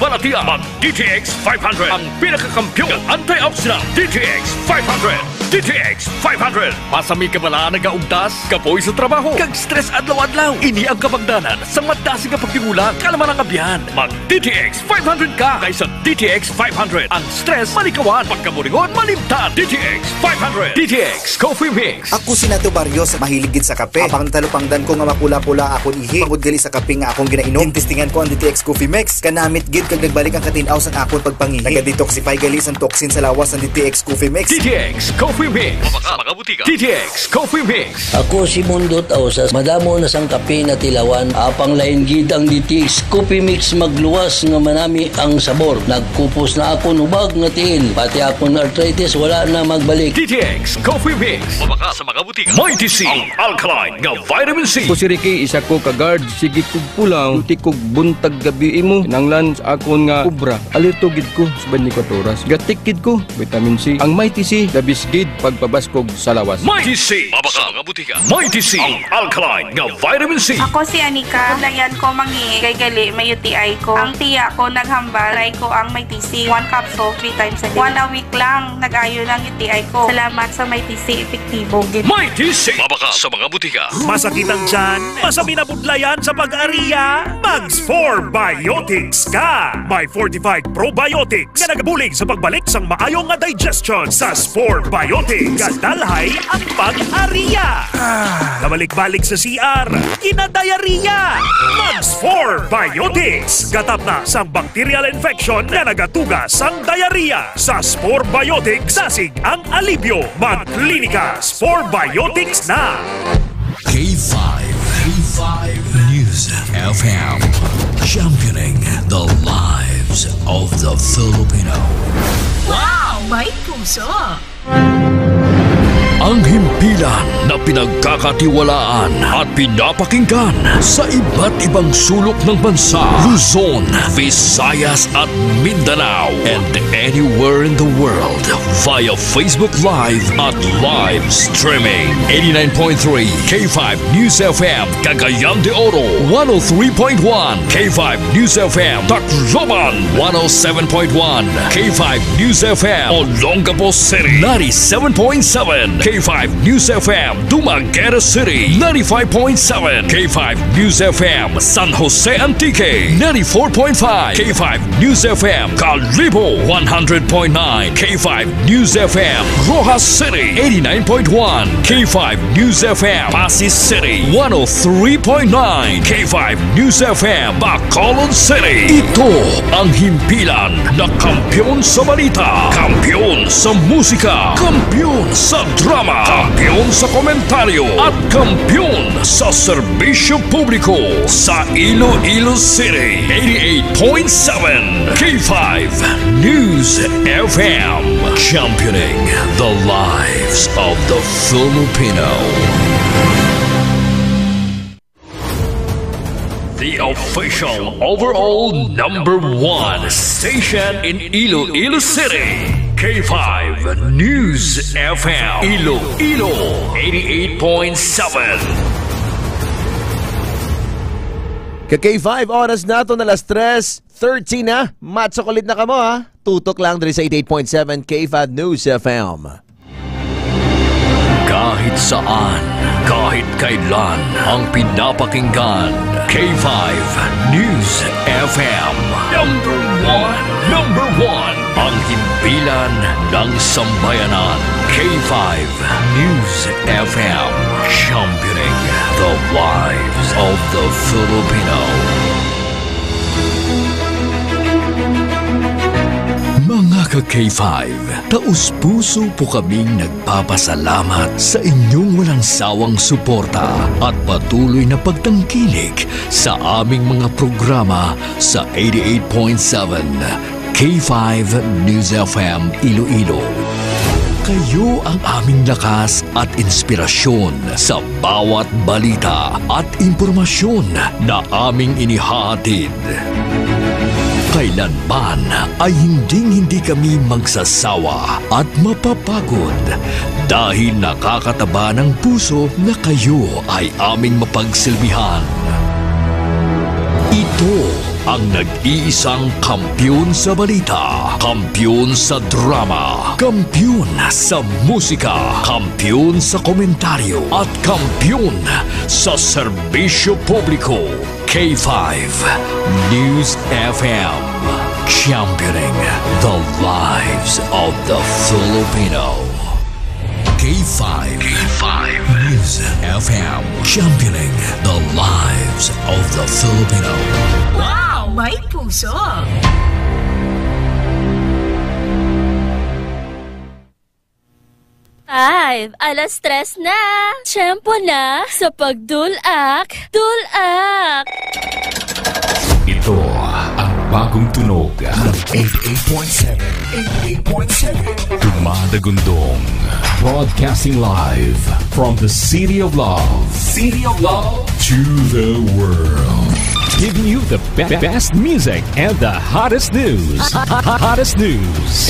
Balatian. Mag-DTX 500. Ang pinakakampiyon ng antioxidant. DTX 500. DTX 500. Masami ka bala nagaugtas, kapoy sa trabaho, kag stress adlaw-adlaw. Ini ang kabagdanan sa madasi nga pagtingulang kalaman ang abyan. Mag-DTX 500 ka kaysa DTX 500. Ang stress malikawan, pagkaburingon malimtan. DTX 500. DTX Coffee Mix. Ako si Nato Barrios, mahiligid sa kape. Apang talupangdan ko nga mapula-pula akong ihi. Pagod gali sa kape nga akong ginainom. Tintistingan ko ang DTX Coffee Mix. Kanamit gid kag nagbalik ang katinaw sa akong pagpangihi. Naga-detoxify gali sa toxin sa lawas ng DTX Coffee Mix. DTX Coffee Mix. Mga butika. DTX Coffee Mix. Ako si Mundot Ausas. Madamo na sang kape na tilawan. Apang lain gid ang DTX Coffee Mix magluwas nga manami ang sabor. Nagkupos na ako nubag nga tiil. Pati akong arthritis wala na magbalik. DTX Coffee Mix. Mabaka sa mga butika. Mighty C. Ang alkaline nga vitamin C. Ko si Ricky, isa ko ka-guard. Sige kog pulang. Uti kog buntag gabi mo. Kinanglan sa akon nga kubra. Alerto gid ko sa 24 oras. Gatik gid ko. Vitamin C. Ang Mighty C. Labis gid pagpabaskog sa lawas. Mighty C. Mabaka mga butika. Mighty C. Ang alkaline nga vitamin C. Ako si Anika. Dayan ko mangi. Kay gali may UTI ko. Ang tiya ko naghambal. Try ko ang Mighty C. 1 capsule 3 times a day. 1 a week lang. Nag-ayo ng UTI ko. Salamat sa Mighty C. Epektibo. Mighty C. Mabaka sa mga butika. Masakit ang tiyan? Masami na budlayan sa pag-ariya? Mags 4 Biotics ka! May fortified probiotics nga nagabulig sa pagbalik sang maayong nga digestion sa Spore Biotics. Kadalhay ang pag-ariya. Kabalik-balik sa CR, kinadayariya. Mags 4 Biotics. Gatap na sang bacterial infection na nagatuga sang diarrhea. Sa Spore Biotics, dasig ang alibyo. Mag-klinika Spore Biotics na. K5 News FM, championing the lives of the Filipino. Wow! May puso! Ang himpilan na pinagkakatiwalaan at pinapakinggan sa iba't ibang sulok ng bansa, Luzon, Visayas at Mindanao, and anywhere in the world via Facebook Live at live streaming. 89.3 K5 News FM, Cagayan de Oro, 103.1 K5 News FM, Tacloban, 107.1 K5 News FM, Olongapo City, 97.7 K5 News FM, Dumaguete City, 95.7 K5 News FM, San Jose Antique, 94.5 K5 News FM, Calibo, 100.9 K5 News FM, Rojas City, 89.1 K5 News FM, Pasig City, 103.9 K5 News FM, Bacolod City. Ito ang himpilan na kampiyon sa balita, kampiyon sa musika, kampiyon sa drama, kampiyon sa komentaryo at kampiyon sa serbisyo publiko sa Iloilo City. 88.7 K5 News FM, championing the lives of the Filipino. The official overall #1 station in Iloilo City. K5 News FM, Iloilo 88.7. K5 oras na ito na alas 3:13 na. Matsokolit na kamo ha. Tutok lang diri sa 88.7 K5 News FM. Kahit saan, kahit kailan, ang pinapakinggan, K5 News FM. Number one, ang himpilan ng sambayanan. K5 News FM, championing the lives of the Filipino. Mga ka-K5, taus-puso po kaming nagpapasalamat sa inyong walang sawang suporta at patuloy na pagtangkilik sa aming mga programa sa 88.7 K5 News FM Iloilo. Kayo ang aming lakas at inspirasyon sa bawat balita at impormasyon na aming inihahatid. Kailanman ay hindi kami magsasawa at mapapagod dahil nakakataba ng puso na kayo ay aming mapagsilbihan. Ito ang nag-iisang kampiyon sa balita, kampiyon sa drama, kampiyon sa musika, kampiyon sa komentaryo, at kampiyon sa serbisyo publiko. K5 News FM, championing the lives of the Filipino. K5 News FM, championing the lives of the Filipino. Wow! May puso! Five, 3:00 na. Tiyempo na sa pagdulak. Dulak! Ito ang bagong tunog ng 88.7 Dumadagundong, broadcasting live from the City of Love to the world, giving you the best music and the hottest news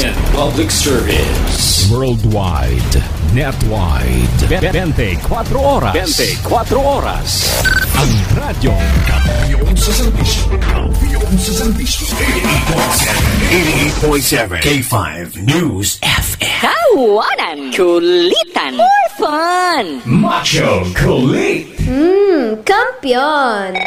and public service worldwide, netwide, 24 oras ang radyong kampiyon sa serbisyo, 88.7 K5 News FM. Kawanan! Kulitan! More fun! Macho Kulit. Kampiyon!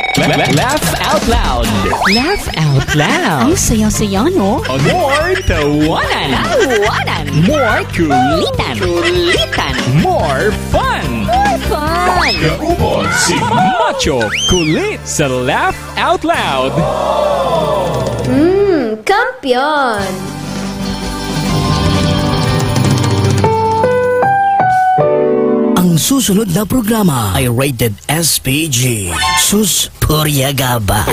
Laugh out loud. Laugh out loud! Ang saya-saya, no? More tawanan. Kawanan! More Kulitan! Kulitan! More fun. More fun! Kaupon si Macho Kulit sa Laugh Out Loud. Kampiyon! Ang susunod na programa ay rated SPG. Sus Puryagaba.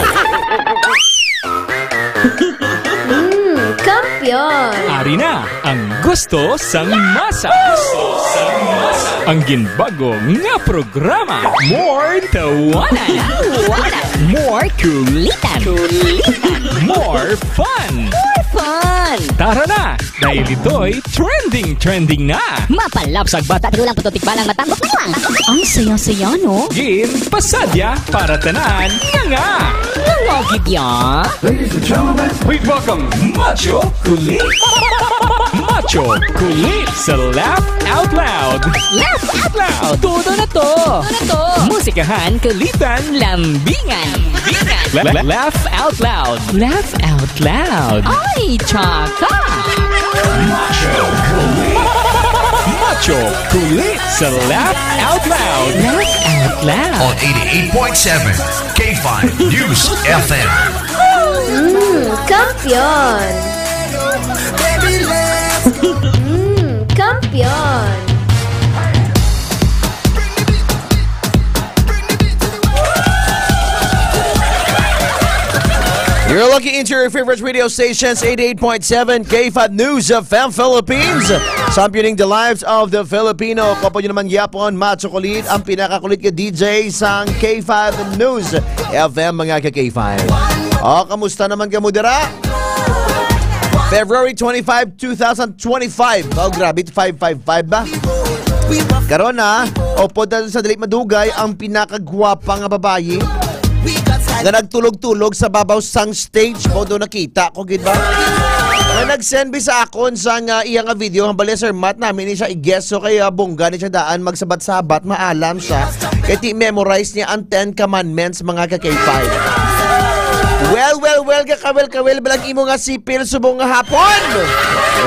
Kampiyon! Ari na ang gusto sang masa. Ang ginbagong nga programa. More tawanan. More kulitan. More fun. Fun! Tara na! Dahil ito'y trending na! Mapalapsag bata, tinulang putotikbalang matambok na lang! Ang saya-saya, no? Gin, pasadya para tanan nga! Nangogid ya? Ladies and gentlemen, please welcome Macho Kulit! Macho Kulit sa Laugh Out Loud! Laugh out loud! Todo na to! Musikahan, kulitan, lambingan! Laugh Out Loud! Laugh Out Loud! Ay, tsaka! Macho Kulit sa Laugh Out Loud! Laugh out loud! On 88.7 K5 News FM. Kampiyon! Kampiyon! You're looking into your favorite radio stations, 88.7 K5 News FM Philippines. Championing the lives of the Filipino. Kopo nyo naman yapon, Macho Kulit, ang pinakakulit ka DJ sang K5 News FM, mga ka-K5. O, kamusta naman ka mo dira? February 25, 2025. Oh, grabe, 555 ba? Karon na, opo dahil sa dalit madugay, ang pinakagwapa nga babayi na nagtulog-tulog sa babaw sang stage mo doon nakita ko, gid ba? Na nag-send bi sa akon sang iya nga video hambali Sir Matt namin ni siya i-guess so kaya bongga ni siya daan magsabat-sabat maalam siya kaya ti-memorize niya ang 10 commandments mga ka-K5. Well, kakawel balang imo nga sipil subong nga hapon.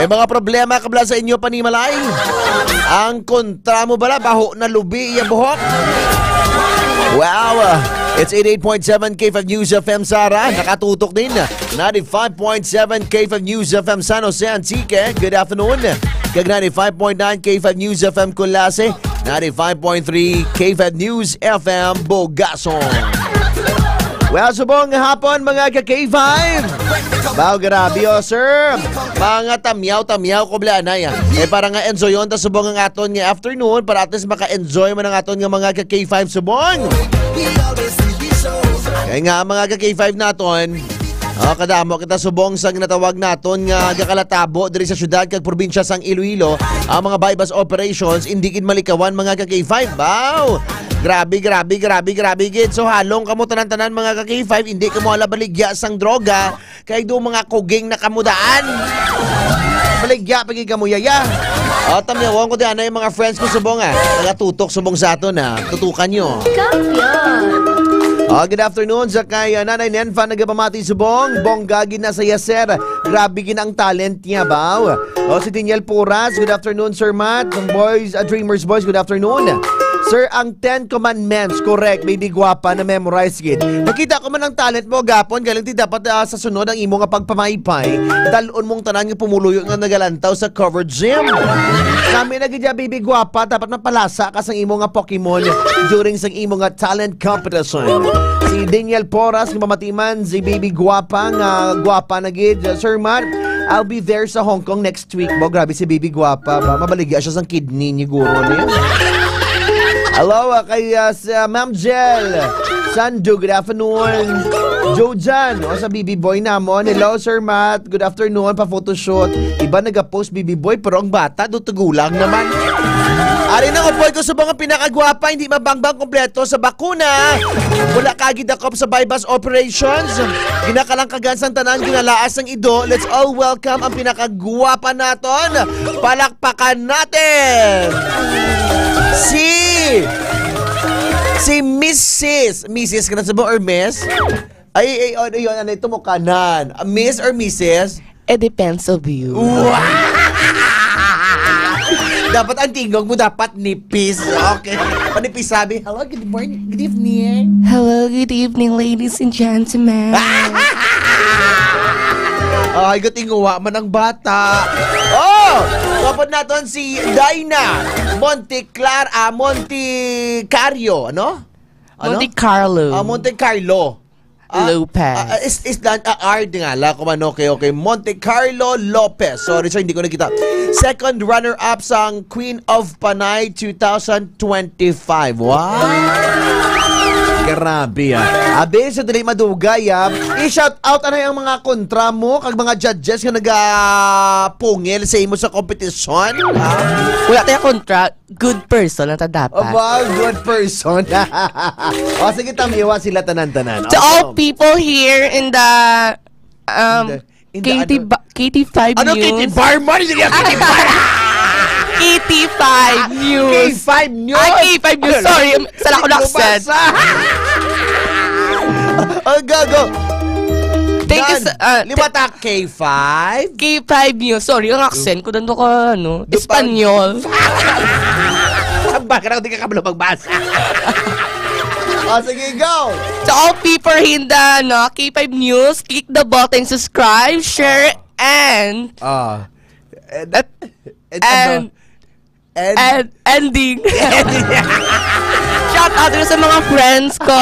May mga problema kabla sa inyo panimalay. Ang kontra mo bala baho na lubi iya buhok. Wow, it's 88.7 K5 News FM Sara. Nakatutok din. 95.7 K5 News FM San Jose Antique. Good afternoon. Kag 95.9 K5 News FM Kulase. 95.3 K5 News FM Bogason. Well, subong hapon mga ka-K5. Bao, grabe sir. Mga tamyaw ko blanay. Para nga enjoy yun, tas subong ang aton nga afternoon para at least maka-enjoy man ang aton nga mga ka-K5 subong. Kaya nga mga ka-K5 naton, Kadamo kita subong sang natawag naton nga gakalatabo diri sa syudad kag probinsya sang Iloilo ang mga bypass operations hindi gid malikawan mga ka-K5. Wow! Grabe gid. So halong kamo tanan-tanan mga ka-K5 hindi kamo ala baligya sang droga kay do mga kuging na kamudaan. Baligya pagi kamo yaya. Tamyawon ko diyan yung mga friends ko subong nagatutok subong sa ato na tutukan nyo. Good afternoon sa kay Nanay Nenfa nagapamati subong. Bongga gina sa Yaser. Grabe gina ang talent niya ba? Si Daniel Puras. Good afternoon Sir Matt. Boys, Dreamers Boys. Good afternoon. Sir, ang 10 Commandments, correct, baby guwapa na memorize gid. Nakita ko man ang talent mo gapon, galing ti dapat sa sunod ang imo nga pagpamaypay. Dalon mong tanan nga pumuluyo nga nagalantaw sa cover gym. Kami na gidya baby guwapa, dapat mapalasa ka sang imo nga Pokemon during sang imo nga talent competition. Si Daniel Porras nga mamatiman, si baby guwapa nga guwapa na gid. Sir Matt, I'll be there sa Hong Kong next week. Bo, grabe si baby guwapa ba? Mabaligya siya sang kidney ni guro niya. Hello, kay Ma'am Jel Sandu, good afternoon. Jojan, sa BB Boy namon. Hello, Sir Matt. Good afternoon, pa-photoshoot. Iba nag-post BB Boy, pero ang bata, tutugulang naman. Ari na upoy ko sa mga pinakagwapa, hindi mabangbang kompleto sa bakuna. Wala kagid ako sa bypass operations. Ginakalangkagan sang tanan, ginalaas ng ido. Let's all welcome ang pinakagwapa naton. Palakpakan natin! Si Mrs. ka na sa or Miss? Ay, ano ito mo kanan? Miss or Mrs.? It depends of you. Dapat ang tingog mo dapat nipis. Okay. Panipis sabi, hello, good morning, good evening. Hello, good evening, ladies and gentlemen. Ay, gatinguwa man ang bata. Kapag natin si Dina Monte Cario, ano? Monte Carlo. Monte Carlo. Lopez. R nga la kung ano, okay. Monte Carlo Lopez. Sorry, hindi ko nakita. Second runner-up sang Queen of Panay 2025. Wow! Grabe Abe, sa dali madugay i-shout out yung mga kontra mo kag mga judges nga nagapungil sa imo sa kompetisyon. Wala tayo kontra, good person na ta dapat. Good person. Sige, tamiwa sila tanan-tanan. To all people here in the KT5 News. Ano KT Barman? KT5 News. K5 News? K5 News. Sorry, sala ko na-accent. Go. Thank you. Limata K5? K5 News. Sorry, ang accent ko doon ko, Espanyol. Bakit ako di ka kabalo magbasa? Sige, go! To all people in the K5 News, click the button, subscribe, share, and ending. Shout out sa mga friends ko.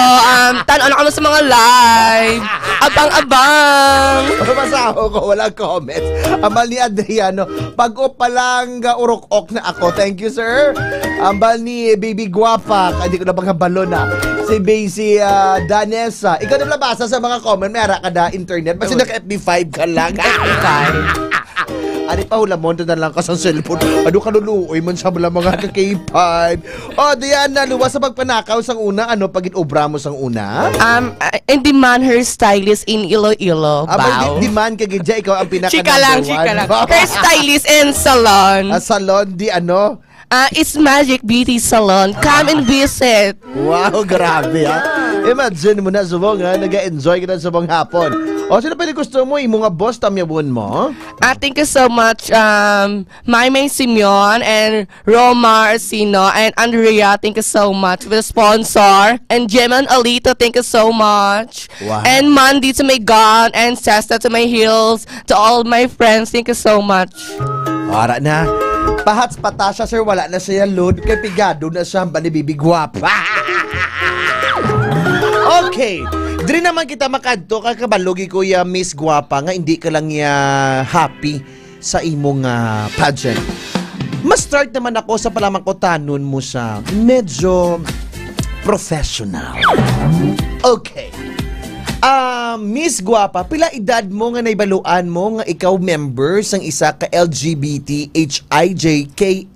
Tanaw na kami sa mga live. Abang-abang. Masaho ko, walang comments. Ambal ni Adriano, pag-o palang urok-ok na ako. Thank you, sir. Ambal ni Baby Guapa, hindi ko na bang habalo na. Si Danessa. Ikaw na nabasa sa mga comment, may ara ka na internet. Basta naka-FB5 ka lang. Ari pa hula mo, na lang ka sa cellphone. Ano ka luluoy man sa mga ka-K5. Diana, luwas sa pagpanakaw sang una. Ano, pag-inobra mo sang una? In demand her stylist in Iloilo. Wow. Demand ka gidya, ikaw ang pinaka chika lang. Her stylist and salon. Salon, di ano? It's Magic Beauty Salon. Come and visit. Wow, grabe Imagine mo na, subong nag-enjoy ka na subong hapon. Sino pwede gusto mo, yung mga boss, tamyabon mo? Thank you so much, Maymay Simeon and Roma Arsino and Andrea, thank you so much for the sponsor. And Jeman Alito, thank you so much. Wow. And Mandy to my gun and Sesta to my heels. To all my friends, thank you so much. Ara na. Pahats patasya, sir, wala na siya load. Kay pigado na siya, banibibigwap. Okay. Diri naman kita makadto kakabalugi ko Miss Guapa nga hindi ka lang happy sa imong pageant. Mas-start naman ako sa palamang ko tanon mo sa medyo professional. Okay. Miss Guapa, pila edad mo nga naibaluan mo nga ikaw member sang isa ka LGBT HIJKLMNOP?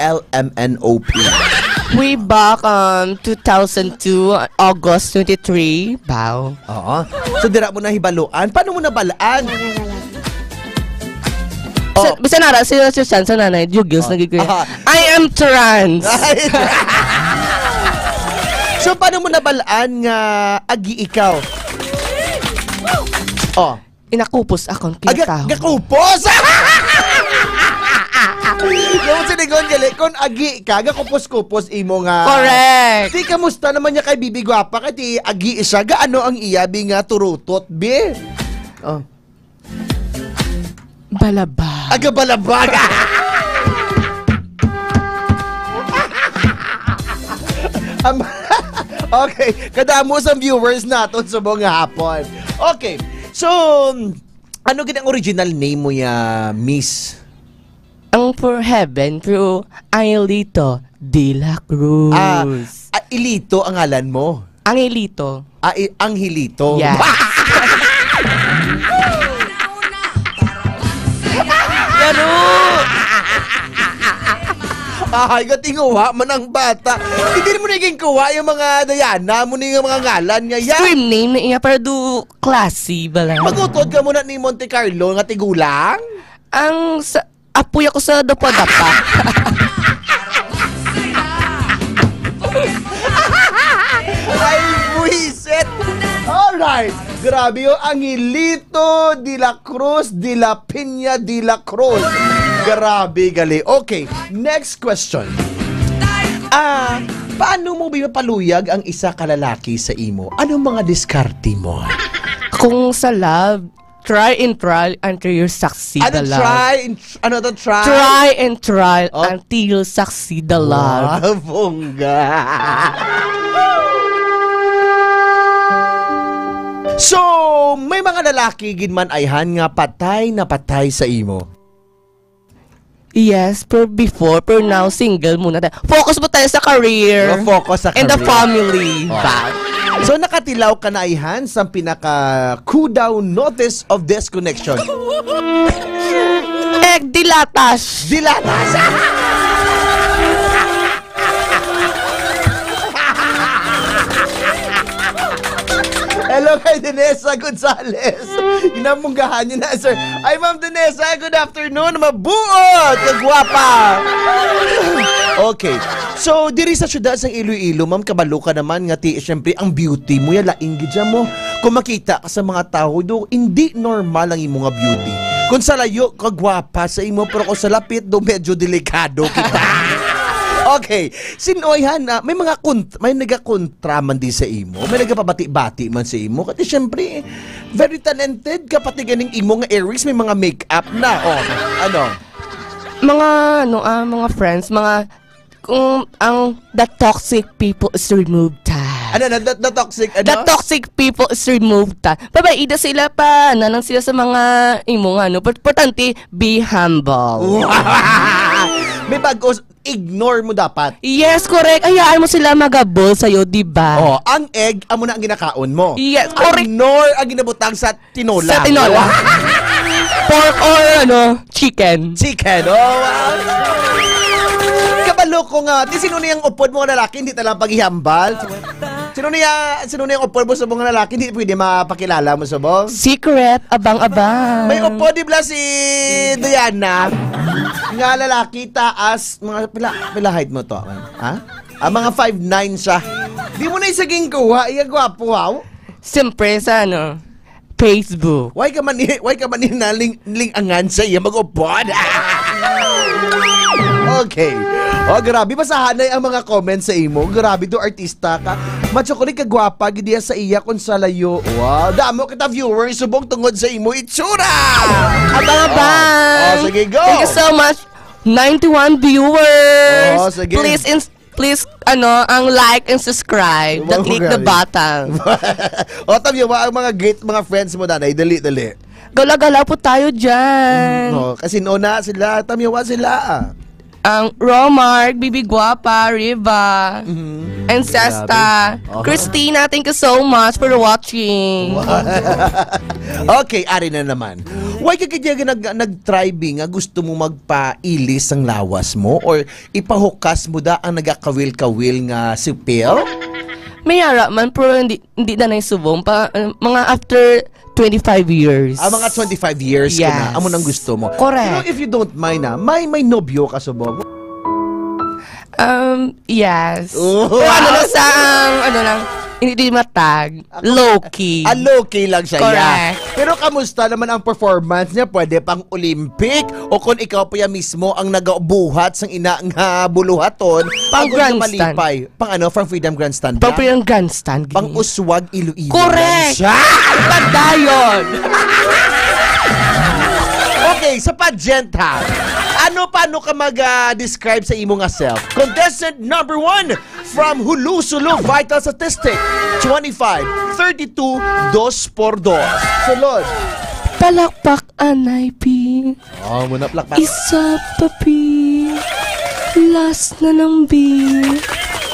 Way back 2002, August 23. Bow. Oo. So dira mo na hibaluan. Paano mo nabalaan? Bisa nara sila sa nanay, Jugils nagiging. I am trans. So paano mo nabalaan nga agi ikaw? Inakupos akong pinataho. Gakupos? Yung sinigon gali, kung agi ka, gakupos-kupos imo nga. Correct. Di kamusta naman niya kay Bibi Guapa, kati agi siya, gaano ang iyabi nga turutot, be? Balabag. Aga balabag. Okay, kadamo sa viewers naton sa buong hapon. Okay, so, ano gid ang original name mo ya, Miss? Ang for heaven, pero Angelito de la Cruz. Ilito ang ngalan mo? Angelito. Angelito? Yeah. Ay, gatinguha man ang bata. Hindi mo naging kuha yung mga Diana mo yung mga ngalan nga yan. Stream name na iya para do classy bala. Magutod ka muna ni Monte Carlo nga tigulang? Ang apoy ako sa dapa-dapa. Ay, buisit! Alright, grabe yung Angelito de la Cruz de la Piña de la Cruz. Grabe, gali. Okay, next question. Paano mo mapaluyag ang isa kalalaki sa imo? Anong mga diskarte mo? Kung sa love, try and try until you succeed the love. Try? Try and try until you succeed the love. Wow, bongga. So, may mga lalaki ginman ayhan nga patay na patay sa imo. Yes, per now, single muna tayo. Focus mo tayo sa career. Focus sa career. And the family. So, nakatilaw ka na ayhan sa pinaka-cool-down notice of disconnection. Dilatas. Dilatas! Hello kay Denesa Gonzales. Inamunggahan niyo na, sir. Ay, Ma'am Denesa, good afternoon. Mabuot! Kagwapa! Okay. So, diri sa syudad sa Iloilo, Ma'am, kabalo ka naman nga siyempre, ang beauty mo, laing gidya mo. Kung makita ka sa mga tao, do, hindi normal ang imong beauty. Kung sa layo, kagwapa sa imo, pero kung sa lapit, do, medyo delikado kita. Okay, sinoyhan na may mga may nagakontra man di sa imo, may nagapabati-bati man sa imo. Kasi syempre, very talented kapati ganing imo nga Aries, may mga makeup na. Mga friends, kung ang the toxic people is removed the toxic The toxic people is removed Babaida sila pa, nanang sila sa mga imo nga importante, be humble. May bagos, ignore mo dapat. Yes, correct. Hayaan mo sila magabol sa'yo, diba? Ang egg, amo na ang ginakaon mo. Yes, correct. Ignore ang ginabutang sa tinola. Sa tinola. Pork or chicken. Chicken, kabalo ko nga, sino na yung upod mo nga lalaki, hindi talang paghihambal? Sino na yung upod mo sa mga lalaki, hindi pwede mapakilala mo sa bong? Secret, abang-abang. May upod, di ba si Diana? Nga lalaki, taas, mga pila height mo to? Ha? Mga 5'9" siya. Di mo na isaging kuha, iya gwapo, wow? Siyempre sa Facebook. Why ka man na lingangan sa iya mag-upod? Okay. Grabe, basahanay ang mga comments sa imo. Grabe, do artista ka. Matsukulit ka gwapa, gidiya sa iya kung sa layo. Wow, damo kita viewers, subong tungod sa imo itsura. Abang-abang. Sige, go. Thank you so much. 91 viewers. Sige. Please, ang like and subscribe. Click the button. Tamiyawa ang mga great mga friends mo, nanay. Dali. Gala-gala po tayo dyan. Kasi noon na sila, tamiyawa sila. Romar, Bibi Guapa, Riva, and Sesta. Christina, thank you so much for watching. Okay, ari na naman. Why ka kaya nag-tribing gusto mo magpailis ang lawas mo or ipahukas mo da ang nagakawil-kawil nga sipil? May ara man, pero hindi na naisubong. Mga after 25 years. Mga 25 years ka na. Amo nang gusto mo. Correct. You know, if you don't mind may nobyo ka subong? Yes. Pero hindi matag. Low-key. Low-key lang siya. Correct. Pero kamusta naman ang performance niya? Pwede pang Olympic? O kung ikaw pa mismo ang nagabuhat sang ina nga buluhaton? Pang grandstand. Pang from Freedom Grandstand? Pang Freedom Grandstand. Pang Uswag, Iloilo. Correct! Tanda yun! Okay, sa pageant ha. Paano ka mag-describe sa imo nga self? Contestant number 1 from Hulu-Sulu Vital Statistic 25, 32, 2x2. Sulod. Palakpak anay pi. Muna palakpak. Isa pa pi. Last na ng bi.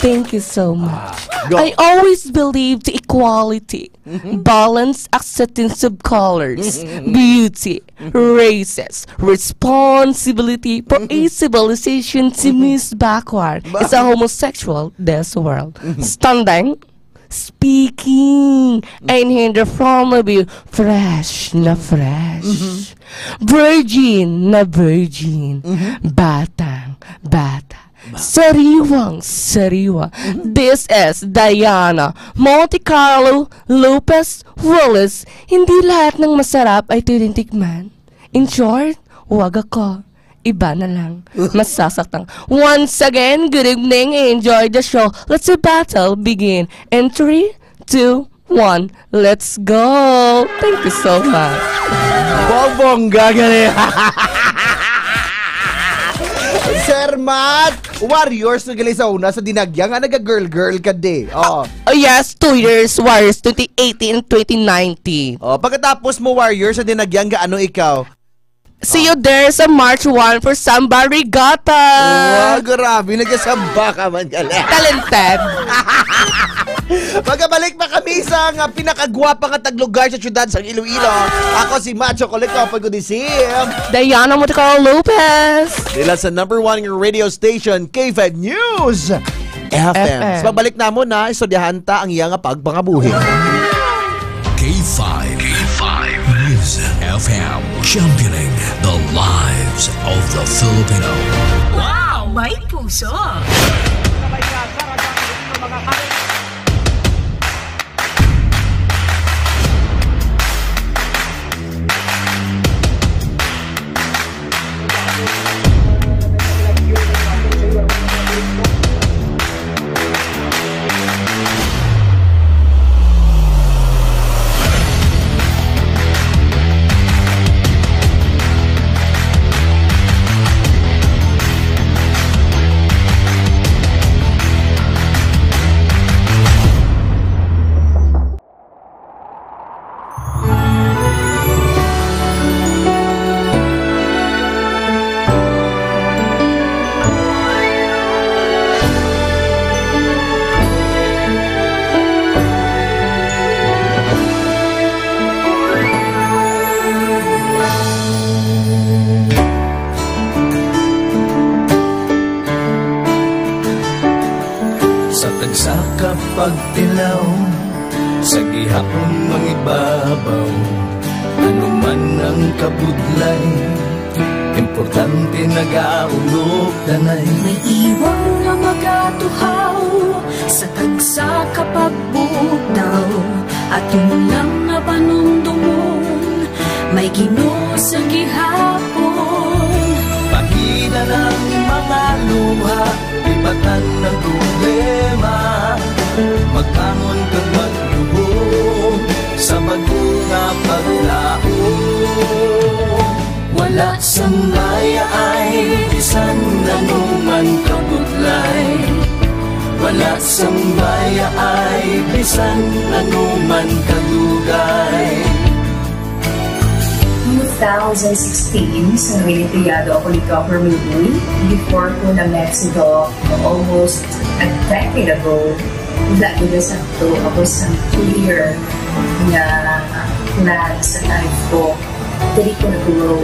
Thank you so much. I always believe the equality, balance, acceptance of colors, beauty, races, responsibility for a civilization to move backward. It's a homosexual this world. Standing, speaking, and hinder from a view, fresh na fresh, virgin na virgin, batang bata. Sariwang sariwa. This is Diana Monte Carlo Lopez Willis. Hindi lahat ng masarap ay titikman. In short, wag ako. Iba na lang. Masasaktan. Once again, good evening. Enjoy the show. Let's the battle begin. In 3, 2, 1, let's go. Thank you so much. Bongga gani. Sir Matt, Warriors na gali sa una sa dinagya nga naga-girl-girl ka di. Yes, 2 years Warriors, 2018 and 2019. Pagkatapos mo Warriors sa dinagya, gaano ikaw? See you there sa March 1 for Samba Regatta. Grabe, nagasamba ka man gali. Talented. Magabalik pa kami sa pinakagwapa nga taglugar sa syudad sa Iloilo. Ako si Macho Koleko, pag-udisim Diana Monte Carlo Lopez. Dila sa number 1 radio station, K5 News FM. So magbalik na mo na, isodyahan ta ang iyang pagpangabuhi. K5 News FM, championing the lives of the Filipino. Wow, may puso! pagtilaw sa gihapon mangibabaw, ano man ang kabudlay, importante nagaulog danay. May iwang nga magatuhaw sa tagsa kapagbugnaw, at yung lang nga panumdumon may Ginoo sa gihapon. Pahina ng mga luha, ibatan ng problema, magkamon kag magluhog sa bagunga paglaong. Wala sang laya ay bisan nanuman kabudlay, wala sang laya ay bisan nanuman kadugay. 2016, sa Noyentiyado ako ni Dr. Milbuy. Before ko na Mexico, almost a decade ago, lagi na sakto ako sa clear na plan sa life ko. Dali ko na-grow.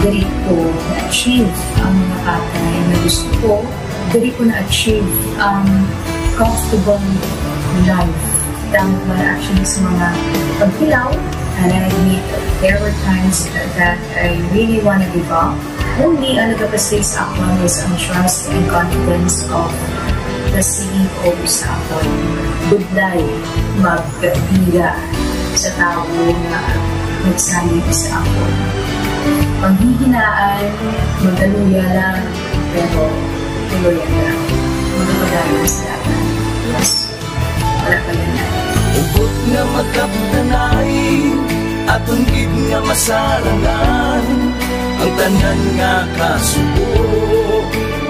Dali ko na-achieve ang mga patay na gusto ko. Dali ko na-achieve ang comfortable life. Dahil ko na actually sa mga pagkilaw. And I admit there were times that I really want to give up. Only ang nagkapasay sa akin is ang trust and confidence of the CEO sa akin. Budlay, magbiga sa tao na nagsanib sa akin. Panghihinaan, magaluya lang, pero tuloy lang. Magpapagaling sa lahat. Yes, wala ka yan. Ubot nga magkapdanay, atong gid nga masarangan, ang tanan nga kasubo,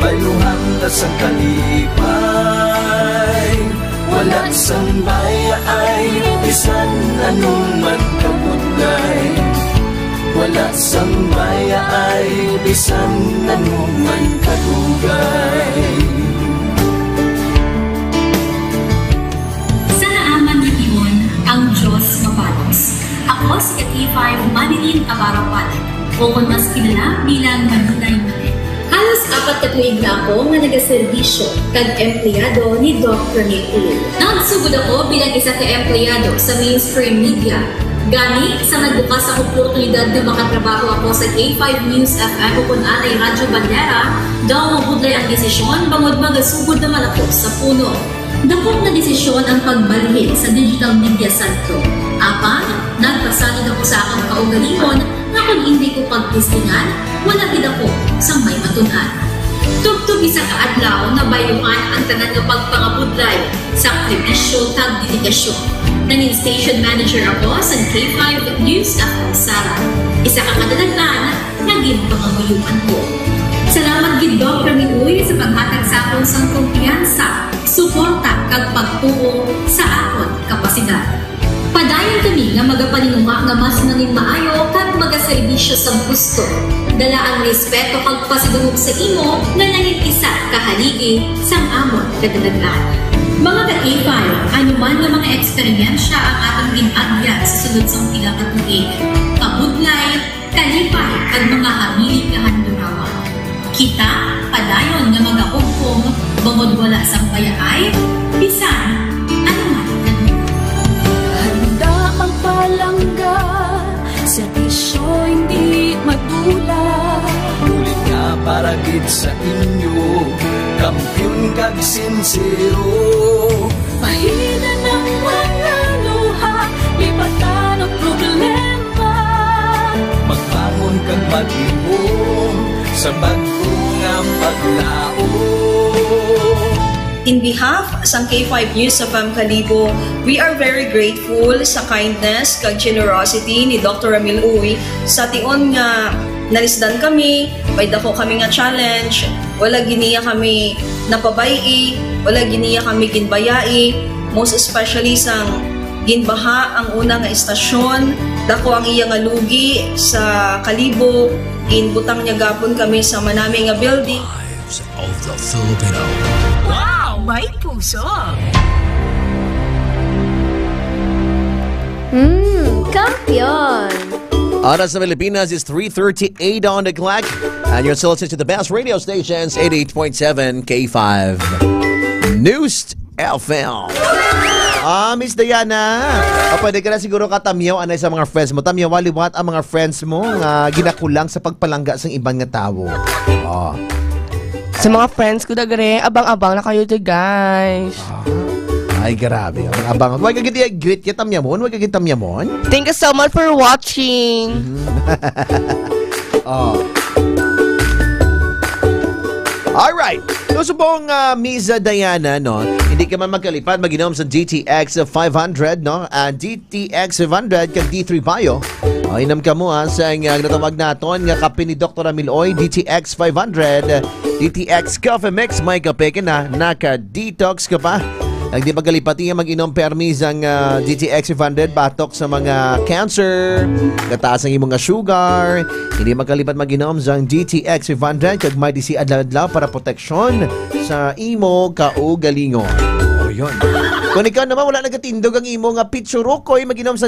bayuhan na sa kalipay. Wala sang baya ay bisan anong magkabutlay. Wala sang baya ay bisan anong magkadugay. Ang Diyos mapalos. Ako si K5 Manilin Abarapalit o kung mas kilala bilang Manilay Manin. Halos 4 na tuig na ako nga nagaserbisyo kag-empleyado ni Dr. Milbuy. Nagsugod ako bilang isa ka-empleyado sa mainstream media. Gani, sa nagbukas ang oportunidad na makatrabaho ako sa K5 News FM o kung anay Radyo Bandera, daw mabudlay ang desisyon bangod magasugod naman ako sa puno. Dakot na desisyon ang pagbalhin sa digital media sentro. Apan, nagpasanid ako sa akong kaugalingon na kung hindi ko pagtistingan, wala din ako sa may matunan. Tugtog isa kaadlaw na bayuhan ang tanan ng pagpangabudlay sa aktivisyo tag dedikasyon. Nanging station manager ako sa K5 News FM Sara. Isa ka kadalaglan, naging panganguyuan ko. Salamat gid Dr. Milbuy sa paghatag sa akong sang kumpiyansa, suporta kag pagtuo sa akon kapasidad. Padayon kami nga magapaninunga nga mas nanging maayo kag magaserbisyo sa gusto. Dala ang respeto kag pasidungog sa imo nga nanging isa kahaligi sang amon kadalaglan. Mga ka-K5, anuman nga mga eksperyensya ang atong ginagyan sa sunod sang pila ka tuig. Kabudlay, kalipay kag mga hamili kahandurawan. Kita, padayon nga mag-augpong, bangod wala sang payaay, bisan, ano man. Handa magpalangga, servisyo hindi madula. Ulit nga para gid sa inyo, kampiyon kag sincero. Pahina ng mga luha, lipatan ang problema. Magbangon kag mag-ibong, sa bagong paglao. In behalf sa K5 News FM Kalibo, we are very grateful sa kindness kag generosity ni Dr. Milbuy sa tion nga nalisdan kami, may dako kami nga challenge, wala giniya kami napabayi, wala giniya kami ginbayai, most especially sang ginbaha ang una nga istasyon, dako ang iya nga lugi sa Kalibo. Inbutang niya gapon kami sa manami nga building. Lives of the Filipino. Wow! May puso! Kampiyon! Oras sa Pilipinas is 3:38 on the clock. And you're still listening to the best radio stations, 88.7 K5 News FM. Miss Diana, pwede ka na siguro katamyaw anay sa mga friends mo. Tamyaw-liwat ang mga friends mo nga ginakulang sa pagpalangga sa ibang nga tao. Sa mga friends ko dagre, abang-abang na kayo guys. Ay, grabe. Abang. Huwag ka greet ka tamyamon. Huwag ka tamyamon. Thank you so much for watching. Alright. So, subong Miss Diana, no? Hindi ka man magkalipad, mag-inom sa DTX 500, no? DTX 500 kag D3 Bio. Inam ka mo sa natawag naton nga kape ni Dr. Milbuy, DTX 500, DTX Coffee Mix, may kape ka na, naka-detox ka pa. Hindi magkalipati nga mag-inom permis ang GTX 500 batok sa mga cancer, kataas ang imong sugar. Hindi magkalipat mag-inom ang GTX 500 kag may disi adlaw para proteksyon sa imo kaugalingon. O yun. Kung ikaw naman wala nagatindog ang imo nga pitsurukoy mag-inom sa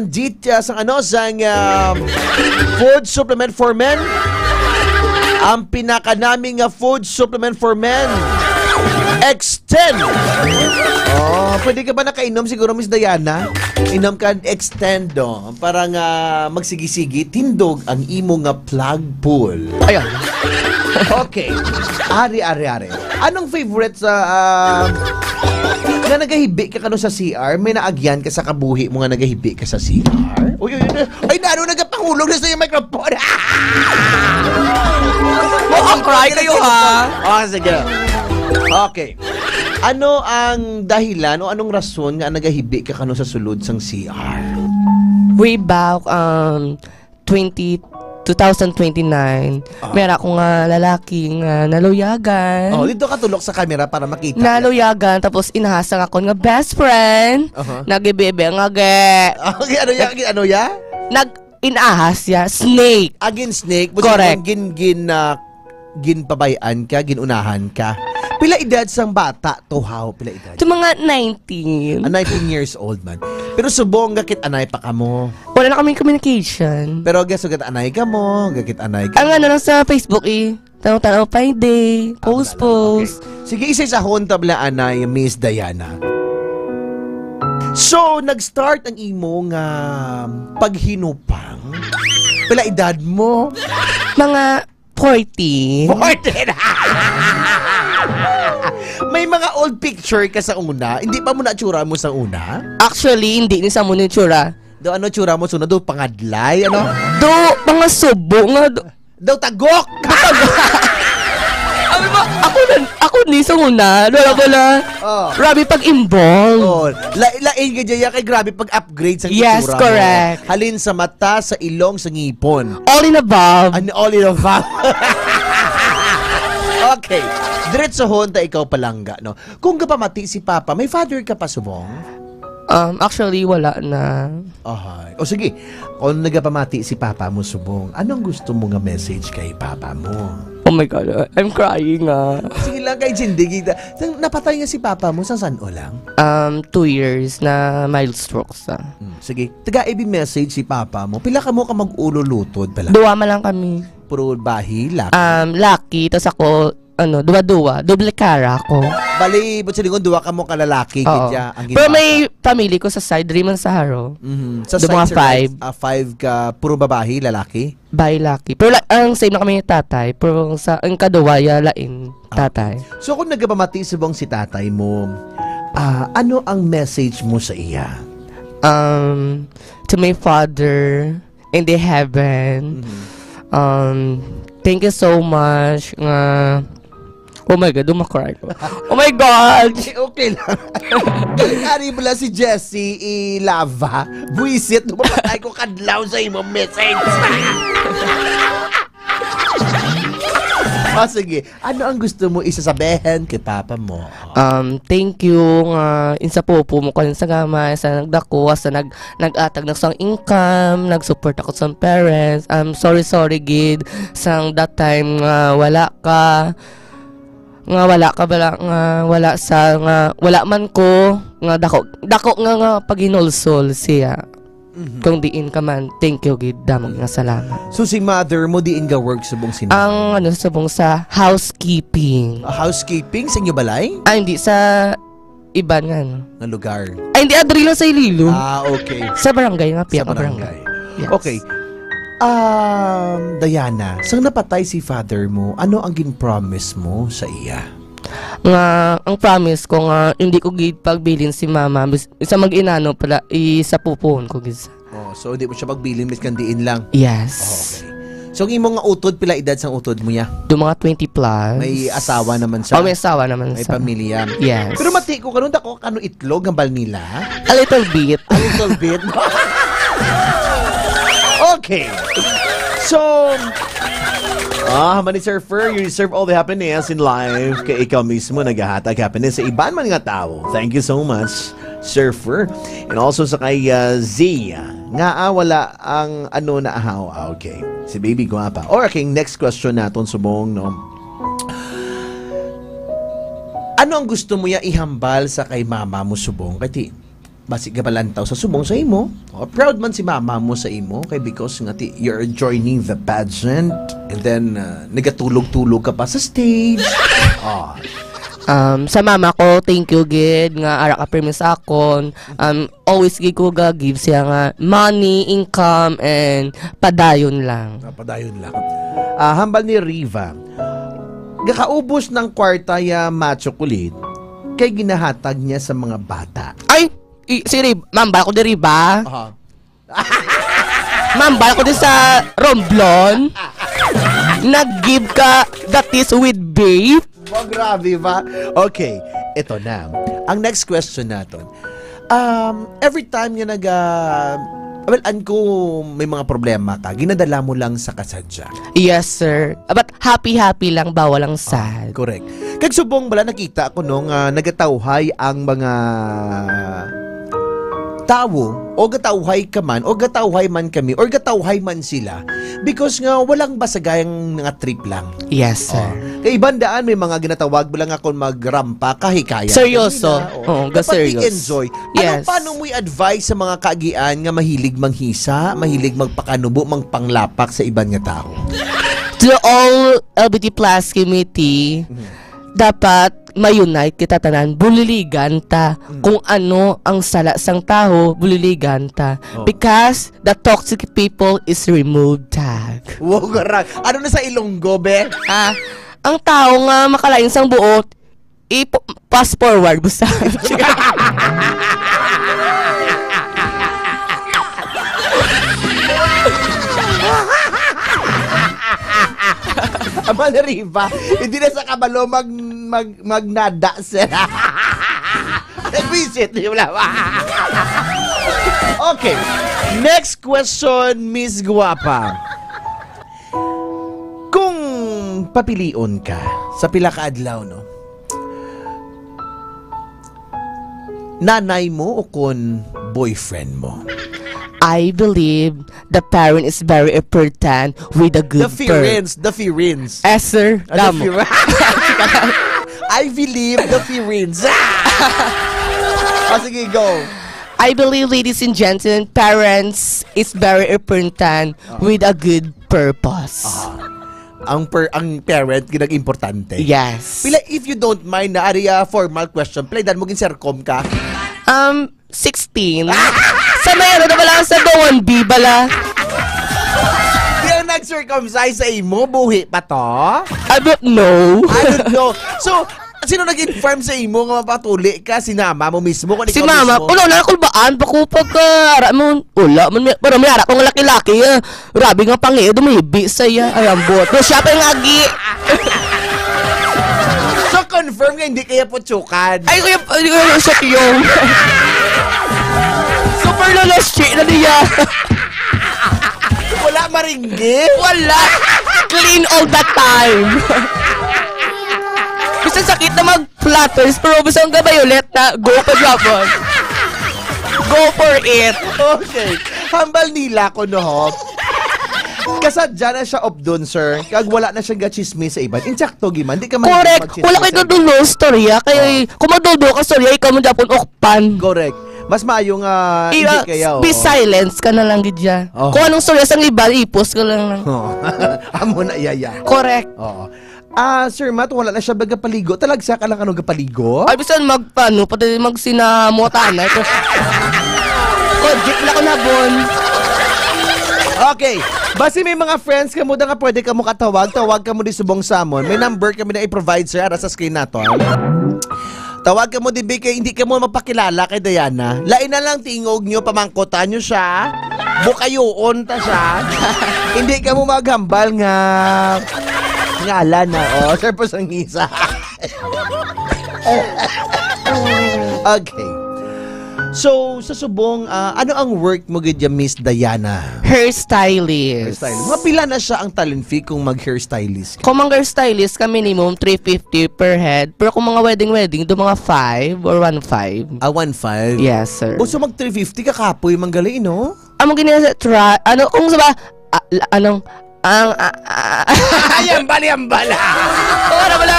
food supplement for men. Ang pinaka naming nga food supplement for men, Extend. Oh, pwede ka ba nakainom siguro, Miss Diana? Inom ka Extend, para nga magsigi-sigi, tindog ang imo nga plug pool. Ayun. Okay. Ari. Anong favorite sa nga nagahibi ka kano sa CR? May naagyan ka sa kabuhi mo nga nagahibi ka sa CR? Uy, ay naro nagapangulog na sa yung microphone. Cry kayo ha? Oh, sige. Okay. Ano ang dahilan o anong rason nga nagahibi ka kano sa sulod sang CR? Way back 2029, meron akong lalaking naluyagan. Oh, dito ka tulok sa camera para makita. Naluyagan, tapos inahasang ako nga best friend. Nagibebe nga ge. Okay, ano ya? Inahas ya, snake. Agin snake? Correct. Ginpabayaan ka, ginunahan ka. Pila edad sang bata to how? Pila edad? Ito mga 19. 19 years old man. Pero subong gakit anay pa ka mo. Wala na kaming communication. Pero guess gakit anay ka mo, gakit anay ka. Ang ano lang sa Facebook tanong-tanong Friday, post. Okay. Sige, isa sa hontab na anay, Miss Diana. So, nag-start ang imong paghinupang. Pila edad mo? Mga 14. 14? May mga old picture ka sa una? Hindi pa mo na tsura mo sa una? Actually, hindi ni sa mo ni tsura. Do ano tsura mo sunod? Do pangadlay? Ano? Do mga subo nga. Do tagok! Ano ba? Ako ni sa una. Wala. Grabe pag-involve. Oh, lain ka dyan kay grabe pag-upgrade sa itsura. Yes, correct. Halin sa mata, sa ilong, sa ngipon. All in above. All in above. Okay. Diretsohon ta ikaw palangga, no? Kung kapamati si Papa, may father ka pa subong? Actually, wala na. O sige, kung nagapamati si Papa mo subong, anong gusto mo nga message kay Papa mo? Oh my God, I'm crying Sige lang kay Jindig. Napatay nga si Papa mo sa saan o lang? 2 years na mild strokes. Sige, taga-ibig message si Papa mo. Pila ka mo ka mag-ululutod pala? 2 man lang kami. Puro bahi, laki? Laki, tas ako, duwa-duwa, doble cara ako. Bali, but sa lingon, duwa ka mo kalalaki. Pero may family ko sa side, 3 man sa haro. Sa side, 5 ka, puro babae, lalaki? Bahay laki. Pero ang same na kami yung tatay. Pero ang kaduwaya, lain, tatay. So kung nagpamati subong si tatay mo, ano ang message mo sa iya? To my father in the heaven, thank you so much. Oh my God, umakry ko. Oh my God! Okay lang. Kari mula si Jessie Lava. Buisit, dumapatay ko kadlaw sa imong message. Sige. Ano ang gusto mo isasabihin kay Papa mo? Thank you insa popo mo kan sa gamay sa nagdako sa nag-atag ng sang income, nag-support ako sa parents. Sorry gid sang that time wala ka wala man ko nga dako nga paghinulsol siya. Kung diin ka man, thank you gid damog nga salamat. So si mother mo diin ka work subong sinama? Ang subong sa housekeeping. Housekeeping sa inyo balay? Hindi sa iban nga na lugar. Hindi adri lang sa Ililo. Okay. Sa barangay nga piyak sa barangay. Yes. Okay. Diana, sang napatay si father mo, ano ang gin-promise mo sa iya? Nga, ang promise ko nga, hindi ko gid pagbilin si mama. Isa mag-inano pala, isa pupon ko gid. So hindi mo siya pagbilin, mis kandiin lang? Yes. Okay. So ang imong nga utod, pila edad sang utod mo ya? Do mga 20 plus. May asawa naman siya? May asawa naman siya. May pamilya? Yes. Pero mati ko kanon dako kano itlog ang bal nila? A little bit. A little bit? Okay. So, Mani Surfer, you deserve all the happiness in life. Kaya ikaw mismo naghahatag happiness sa iban man nga tao. Thank you so much, Surfer. And also sa kay Zia. Nga wala ang ano na ahaw. Okay. Si Baby Guapa. Or okay, next question naton subong, no? Ano ang gusto mo ya ihambal sa kay mama mo subong? Kati basig ka balantaw sa subong sa imo. Proud man si mama mo sa imo kay because nga you're joining the pageant and then nagatulog-tulog ka pa sa stage. Sa mama ko, thank you gid nga ara ka permis akon. Always gid ko give siya nga money, income and padayon lang. Padayon lang. Hambal ni Riva. Gakaubos ng kwarta ya Macho Kulit kay ginahatag niya sa mga bata. Ay! Si Riva, ma'am, bala ko di Riva. Ma'am, bala ko di sa Romblon. Nag-give ka that is with babe. Grabe ba? Okay, ito na. Ang next question natin. Every time yung ko may mga problema ka, ginadala mo lang sa kasadya. Yes, sir. But happy lang, bawal lang sad. Correct. Kag subong bala nakita ko nung nagatawhay ang mga tao o gatawhay ka man o gatawhay man kami or gatawhay man sila because nga walang basagayang mga trip lang. Yes, sir. Kay ibandaan may mga ginatawag lang ako magrampa kahikaya. Seryoso. Seryoso. Enjoy. Yes. Paano mo i-advise sa mga kaagian nga mahilig manghisa, mahilig magpakanubo, mangpanglapak sa ibang nga tao? To all LGBT plus community, dapat ma-unite kita tanan, buliligan ta. Kung ano ang sala sang tao, buliligan ta. Because the toxic people is removed tag. Wow, garang. Ano na sa Ilonggo, be? Ang tao nga makalain sang buot, i-pass forward busa. Amal Riva, hindi na sa kabalo magnada sila. Visit, okay, next question, Miss Guapa. Kung papilion ka sa pila ka adlaw, no? Nanay mo o kun boyfriend mo? I believe the parent is very important with a good The Firins. Sir. I believe the Firins. Sige, go. I believe, ladies and gentlemen, parents is very important with a good purpose. Ang parent ginag importante. Yes. Pila, if you don't mind na area formal question, play dan mo gin sercom ka. 16. Sa mayroon na bala sa doon, B bala. Yung nag-circumcise sa imo, buhi pa to? I don't know. So, sino nag-inform sa imo nga mapatuli ka? Si mama mo mismo? Si mama, na kulbaan, pakupag ka, mo, pero may ara kong laki-laki, rabi nga pangiyo, dumibi saya, ayambot. No, siya pa yung agi. So, confirm nga hindi kaya putsukan? Ay, kaya siya yung. Super lalashi na niya. Wala maringgi? Wala. Clean all the time. Bisa sakit na mag-flatters, pero bisa ang violet na go pa Japon. Go for it. Okay. Hambal nila ko no. Kasadya na siya up doon, sir. Kag wala na siyang gachismis sa iban. Insakto giman, di ka man correct. Wala kayo dudulo storya. Kaya kung madudulo ka storya, ikaw mo Japon okpan. Correct. Mas maayo nga hindi kaya. Be silence ka na lang gidya. Kung anong storya sang iba, ipos ka lang. Amo na yaya. Correct. Sir Matt, wala na siya bagapaligo. Talagsa ka lang anong gapaligo? Ay, bisan magpano, pati magsinamutan na. Kojik na ko na bon. Okay. Basi may mga friends ka mo nga pwede ka mo katawag. Tawag ka mo di subong samon. May number kami na i-provide sir sa screen nato. Tawag ka mo di kay hindi ka mo mapakilala kay Diana. Lain na lang tingog nyo, pamangkotan nyo siya. Bukayoon ta siya. Hindi ka mo maghambal nga ngalan na. Sir po sang isa. Okay. So, sa subong, ano ang work mo gid Miss Diana? Hairstylist. Mga pila na siya ang talent fee kung mag-hairstylist? Kung mga hairstylist ka, minimum 350 per head. Pero kung mga wedding, do mga 5 or 1.5. 1.5? Yes, sir. O, so mag 350 ka kapoy, manggali, no? Amo ganyan sa kung sa ba, Yambala! Wala pala.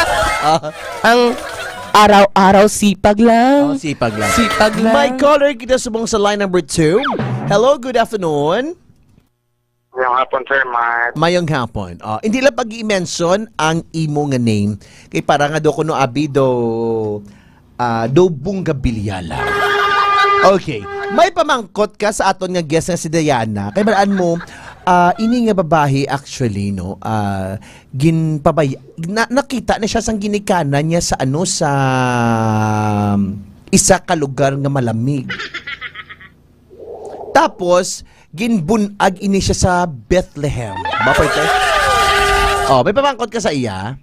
Ang araw-araw sipag lang. Sipag lang. Sipag lang. My caller, kita subong sa line number 2. Hello, good afternoon. Mayong hapon, sir, Mark. Mayong hapon. Hindi lang pag-i-mention ang imo nga name. Kay para nga do kuno abi do Bunga Bilyala. Okay. May pamangkot ka sa aton nga guest nga si Diana. Kay balaan mo, ini nga babae actually, no, nakita na siya sang ginikanan niya sa sa isa ka lugar nga malamig. Tapos, ginbunag ini siya sa Bethlehem. Mapayte? May pamangkot ka sa iya?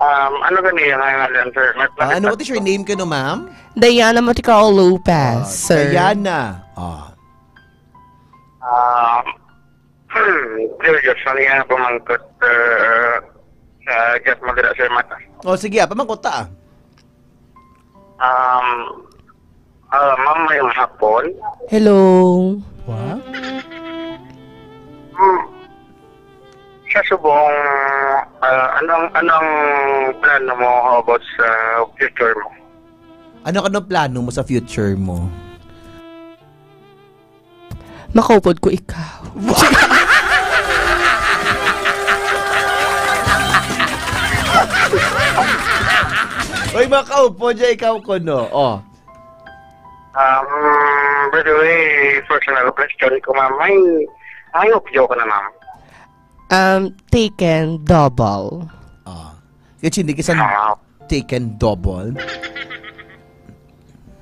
Ano ganyan ngayon, sir? What is your name ka no, ma'am? Diana Maticao Lopez, sir. Diana. Serious, ano yan pamangkot sa gas maganda sa mata. Sige, pamangkot ta. Ma'am, mayong hapon. Hello. What? Sa subong, anong plano mo about sa future mo? Ano plano mo sa future mo? Makaupod ko ikaw. Uy, makaupod dyan ikaw ko, no? By the way, personal question ko, ma'am, may upyo ka na, ma'am. Taken double. Kasi hindi kasi taken double.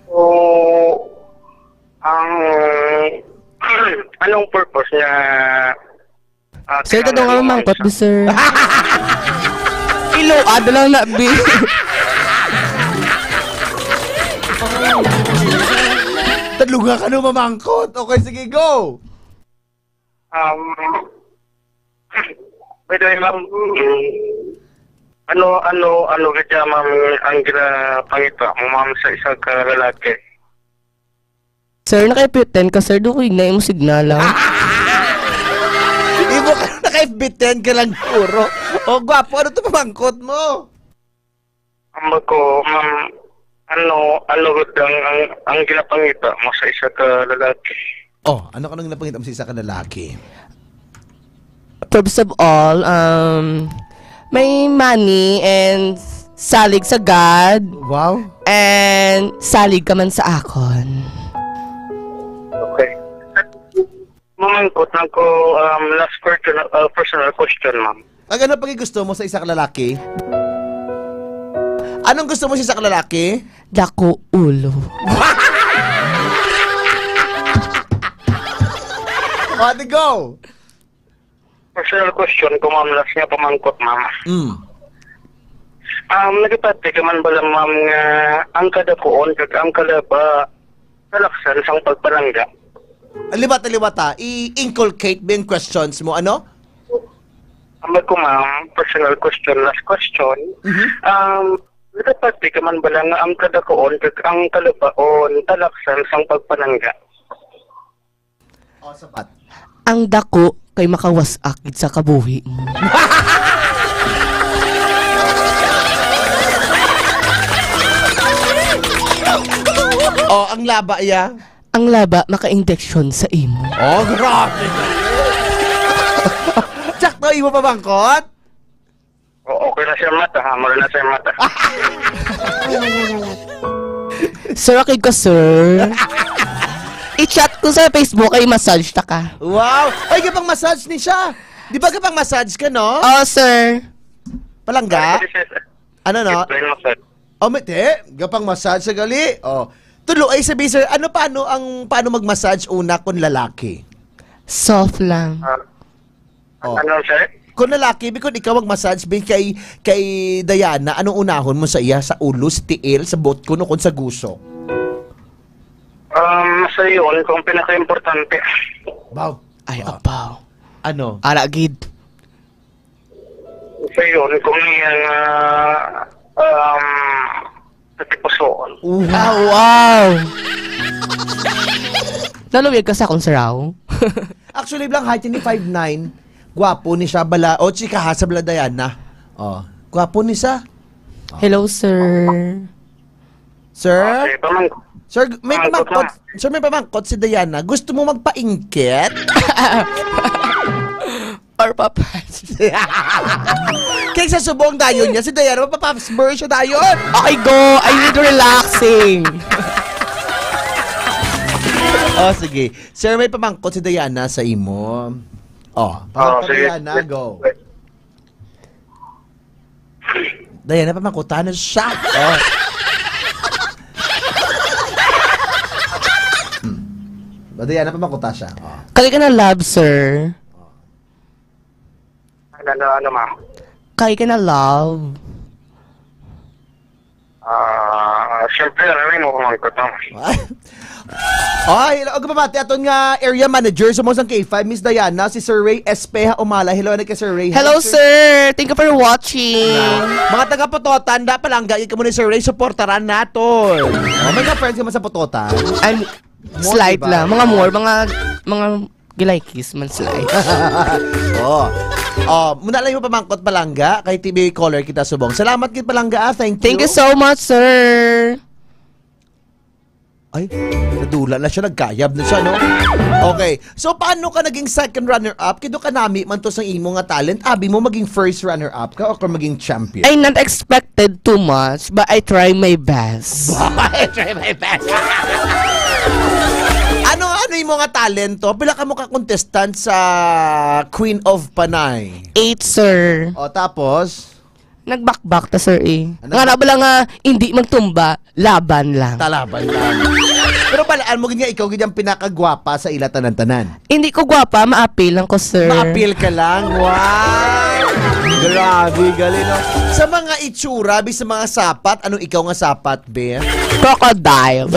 So, anong purpose niya? Sir, ito nga mamangkot, sir. Iload lang na, B. Tadluga ka nung mamangkot. Okay, sige, go. By the way, ma'am, ano kaya, ma'am, ang ginapangita mo, ma'am, sa isang lalaki? Sir, naka-F10 ka, sir. Dukoy na yung signal lang. Hindi mo ka naka-F10 ka lang puro. Gwapo, ano ito pamangkot mo? Ma'am, ano ang ginapangita mo sa isang lalaki? Ano ka nang ginapangita mo sa isang lalaki? First of all, may money and salig sa God. Wow. And salig ka man sa akon. Okay. Mamangkot na ko last personal question, ma'am. Ano pag gusto mo sa isang lalaki? Anong gusto mo sa isang lalaki? Dako ulo. What to go? Personal question ko, ma'am, last nga pamangkot, ma'am. Nagipati ka man ba lang, ma'am, nga ang kadakoon kag ang kalaba talaksan sang pagparangga? Liwata. I-inculcate ba yung questions mo, ano? Ambag ko, ma'am, personal question, last question. Nagipati ka man ba lang nga ang kadakoon kag ang kalabaon talaksan sang pagparangga? Sapat. Ang dako kay makawasak sa kabuhi mo. Ang laba ya? Ang laba maka-injection sa imo. Grabe. Sakto, imo pa bangkot? Okay na siya mata, ha? Mara na siya mata. Sir, okay ko, sir. I-chat ko sa Facebook ay massage ta ka. Wow! Ay, kapang massage ni siya. Di ba kapang massage ka, no? Sir. Palangga? Ano, no? Mete, kapang massage sa gali. Tulo, ay sabi, sir, paano mag-massage una kung lalaki? Soft lang. Ano, sir? Kung lalaki, bikon ikaw mag-massage kay Diana, anong unahon mo sa iya? Sa ulo, sa tiil, sa bot ko, no, kung sa guso? Sa yun, kung pinaka-importante. Wow. Ay, apaw. Ano? Aragid. Sa yun, kung yan, natipusoon. Wow! Lalawig ka sa akong saraw. Actually, blang height ni 5'9", gwapo ni siya bala, o chika ha, sa bala Diana. Oh, gwapo ni siya. Hello, sir. Sir? Okay, Sir, may pamangkot si Diana. Gusto mo magpaingkit? Or papas? Kaya sa subong dayon niya, si Diana, mapapapsbur siya dayon. Okay, go. I need relaxing. Oh, sige. Sir, may pamangkot si Diana sa imo. Oh, pamangkot Diana, go. Diana, pamangkotan na siya. Oh. Diana, pamangkota siya. Oh. Kaya ka na love, sir. Ano, ma'am? Kaya ka na love. Siyempre, alam mo kung ko to. Ay, hello. Pamati, aton nga area manager sa Mosang K5, Miss Diana, si Sir Ray Espeja Umala. Hello, na kay Sir Ray. Hello, sir. Thank you for watching. Mga taga-Pototan, palangga, ikaw mo ni Sir Ray, supportaran naton. Oh, may ka-friends ka man sa Pototan? And slight diba? Lang. Mga more, mga gilaykis man slight. Muna lang yung pamangkot palangga kay TV Caller kita subong. Salamat kit palangga. Thank you. Thank you so much, sir. Ay, nadula na siya, nagkayab na siya, no? Okay, so paano ka naging second runner-up? Kito ka nami man to sa imo nga talent. Abi mo maging first runner-up ka o ka maging champion? I not expected too much, but I try my best. I try my best. Ano yung mga talento? Pila ka mo ka-contestant sa Queen of Panay? 8, sir. O, tapos? Nagbakbak ta, sir, eh. Nga na ba lang hindi magtumba, laban lang. Talaban lang. Pero palaan mo ganyan, ikaw ganyan pinakagwapa sa ila tanan-tanan. Hindi ko gwapa, ma-appeal lang ko, sir. Ma-appeal ka lang? Wow! Grabe, galing, no? Sa mga itsura, sa mga sapat, anong ikaw nga sapat, be? Crocodile.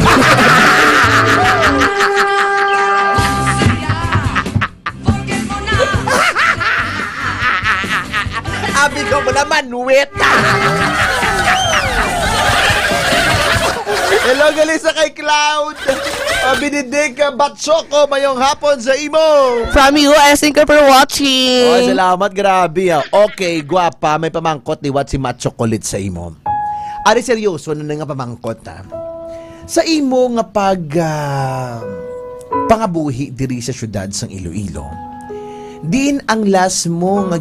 Abi ko mo naman, wait! Hello, galing sa kay Cloud! Binidig ka, Batsoko, mayong hapon sa imo! From US, thank you for watching! Oh, salamat, grabe. Okay, gwapa, may pamangkot ni Wat si Matt Chocolate sa imo. Ari, seryoso na nga pamangkot, ha? Sa imo nga pangabuhi diri sa syudad sang Iloilo, din ang last mo nga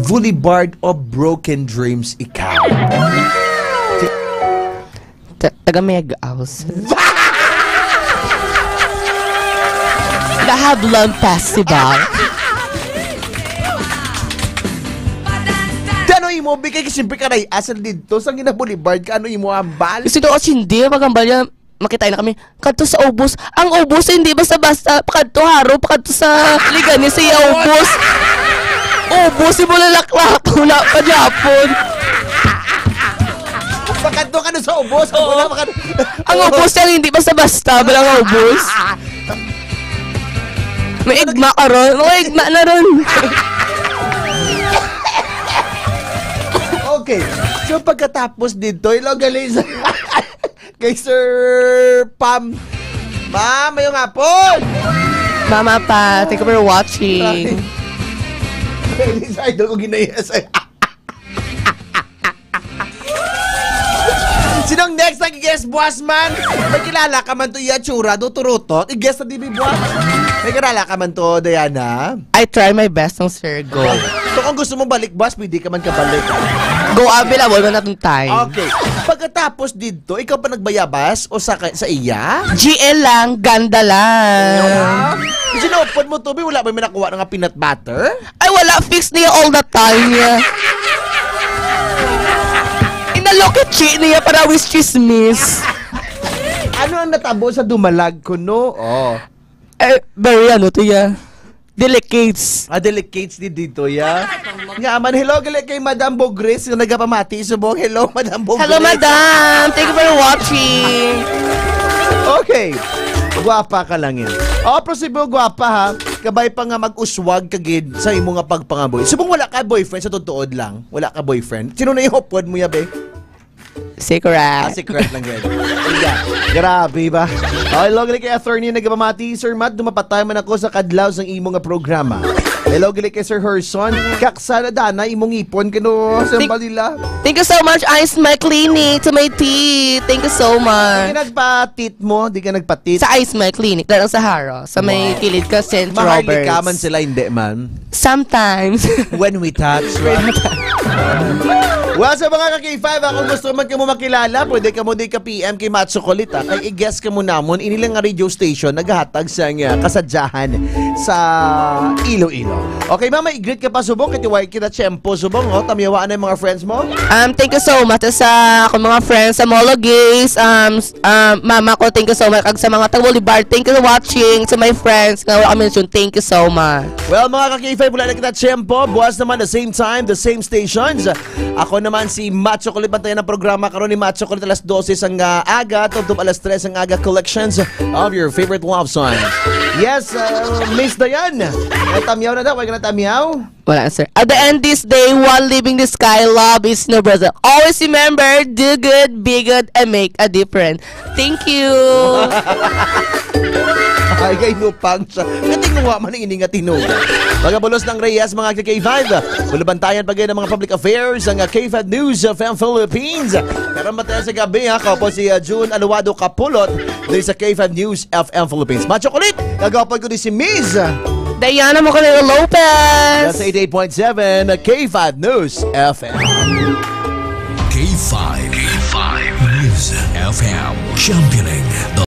Boulevard of Broken Dreams ikaw. Taga-Mega House. The Hablon Festival. Ano imo bigay kasi siyempre ka na asal dito sa Boulevard ka ano imo ambal? Kasi doon hindi magambal niya. Makita na kami kadto sa ubos. Ang ubos hindi basta-basta kadto haro kadto sa ligan ni siya ubos. Ubos si bulalaklak wala pa Japon. Bakit doon ka na sa ubos? Ang ubos lang hindi basta-basta balang ubos. May igma ka ron. May igma na ron. Okay. So pagkatapos dito, galing sa kay Sir Pam. Ma'am, mayong hapon. Mama pa, thank you for watching. Sa idol ko ginaya sa'yo. Sinong next na i-guess, boss man? May kilala ka man to Yatsura, do turutot? I-guess na di boss? May kilala ka man to, Diana? I try my best ng Sir Go. So kung gusto mo balik, boss, pwede ka man kabalik. Go available na natong time. Okay. Pagkatapos dito, ikaw pa nagbayabas o sa iya? GL lang, ganda lang. Sinopod mo to, wala ba may nakuha ng peanut butter? Ay, wala. Fix niya all the time. Inalokechi niya para with chismis. Ano ang natabo sa dumalag ko, no? Oh. Very ano to ya. Delicates. Delicates dito ya. Nga man, hello gali kay Madam Bogres yung nagapamati subong. Hello, Madam Bogres. Hello, Madam. Thank you for watching. Okay. Gwapa ka lang yan. Posible gwapa ha. Kabay pa nga mag-uswag kagid sa imo nga pagpangaboy. Subong wala ka boyfriend sa tutuod lang. Wala ka boyfriend. Sino na ihopod mo yabe? Secret. Secret lang yan. Grabe ba? Okay, logili kay attorney nagpamati. Sir Matt, dumapatay man ako sa kadlaw ng imo nga programa. Hello, gili kay Sir Herson. Kaksana dana, imong ipon kano sa balila. Thank you so much, Ice My Clinic, to my teeth. Thank you so much. Di ka nagpatit mo? Di ka nagpatit? Sa Ice My Clinic, lang sa Haro. Sa may kilid ka, St. Roberts. Maharlik ka man sila, hindi man? Sometimes. When we touch, right? Well, sa mga ka-K5, kung gusto man ka mo makilala, pwede ka mo di ka PM kay Matt Chocolate. Kay i-guess ka mo namon, inilang nga radio station naghahatag sa kasadyahan sa Iloilo. Okay, mama, i-greet ka pa subong, kitiway kita tiyempo subong, tamiyawaan na yung mga friends mo. Thank you so much sa akong mga friends sa Mologays, mama ko, thank you so much. Kag sa mga taga-Bolivar, thank you for watching. Sa my friends, nga wala mention, thank you so much. Well, mga ka-K5, wala na kita tiyempo, buwas naman the same time, the same stations. Ako naman si Matt Chocolate, bantayan ng programa karon ni Matt Chocolate alas 12 ang aga, tugtog alas 3 ang aga, collections of your favorite love songs. Yes, Miss Dayan, tamyaw na daw, wag na tamyaw. Wala, sir. At the end this day, while living the sky, love is no brother. Always remember, do good, be good, and make a difference. Thank you. Ay, kay Nupang siya. Natinguwa man ang ininga tinuga. Mga bulos ng Reyes, mga K5. Bulabantayan pa ng mga public affairs ang K5 News of Philippines. Pero mataya sa gabi, kaupo si June Aluado Kapulot dahil sa K5 News FM Philippines. Macho Kulit, nagapag ko din si Miz Diana Mocanero Lopez. That's 88.7 K5 News FM. K5 News FM, championing the